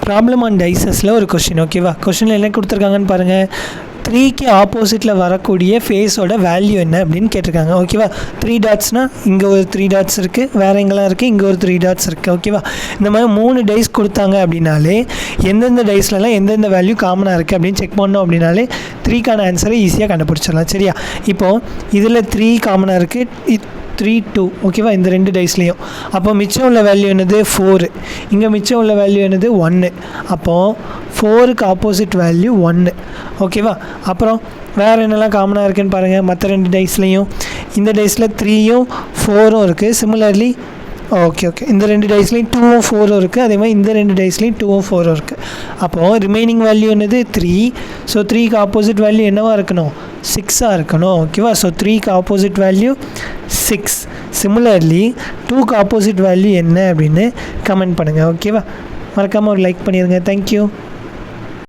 Problem on டைசஸில் ஒரு question. ஓகேவா, கொஷினில் என்ன கொடுத்துருக்காங்கன்னு பாருங்கள். 3க்கு ஆப்போசிட்டில் வரக்கூடிய ஃபேஸோட வேல்யூ என்ன அப்படின்னு கேட்டிருக்காங்க. ஓகேவா, 3 டாட்ஸ்னால் இங்கே ஒரு 3 டாட்ஸ் இருக்குது, வேறு எங்கெல்லாம் இருக்குது, இங்கே ஒரு 3 டாட்ஸ் இருக்குது. ஓகேவா, இந்த மாதிரி 3 டைஸ் கொடுத்தாங்க அப்படின்னாலே எந்தெந்த டைஸ்லலாம் எந்தெந்த வேல்யூ காமனாக இருக்குது அப்படின்னு செக் பண்ணோம் அப்படின்னாலே 3க்கான ஆன்சரை ஈஸியாக கண்டுபிடிச்சிடலாம். சரியா, இப்போது இதில் 3 காமனாக இருக்குது, 3 2. ஓகேவா, இந்த 2 டைஸ்லேயும். அப்போ மிச்சம் உள்ள வேல்யூ என்னது 4. இங்கே மிச்சம் உள்ள வேல்யூ என்னது 1. அப்போது 4க்கு ஆப்போசிட் வேல்யூ 1. ஓகேவா, அப்புறம் வேறு என்னெல்லாம் காமனாக இருக்குதுன்னு பாருங்கள். மற்ற 2 டைஸ்லேயும் இந்த டைஸில் 3யும் 4ம் இருக்குது. சிமிலர்லி ஓகே, இந்த 2 டைஸ்லேயும் 2ம் 4ம் இருக்குது. அதே மாதிரி இந்த 2 டைஸ்லேயும் 2ம் 4ம் இருக்குது. அப்போது ரிமைனிங் வேல்யூ என்னது 3. ஸோ 3க்கு ஆப்போசிட் வேல்யூ என்னவாக இருக்கணும், 6ஆக இருக்கணும். ஓகேவா, ஸோ 3க்கு ஆப்போசிட் வேல்யூ 6. சிமிலர்லி 2க்கு ஆப்போசிட் வேல்யூ என்ன அப்படின்னு கமெண்ட் பண்ணுங்கள். ஓகேவா, மறக்காமல் ஒரு லைக் பண்ணிடுங்க. தேங்க்யூ.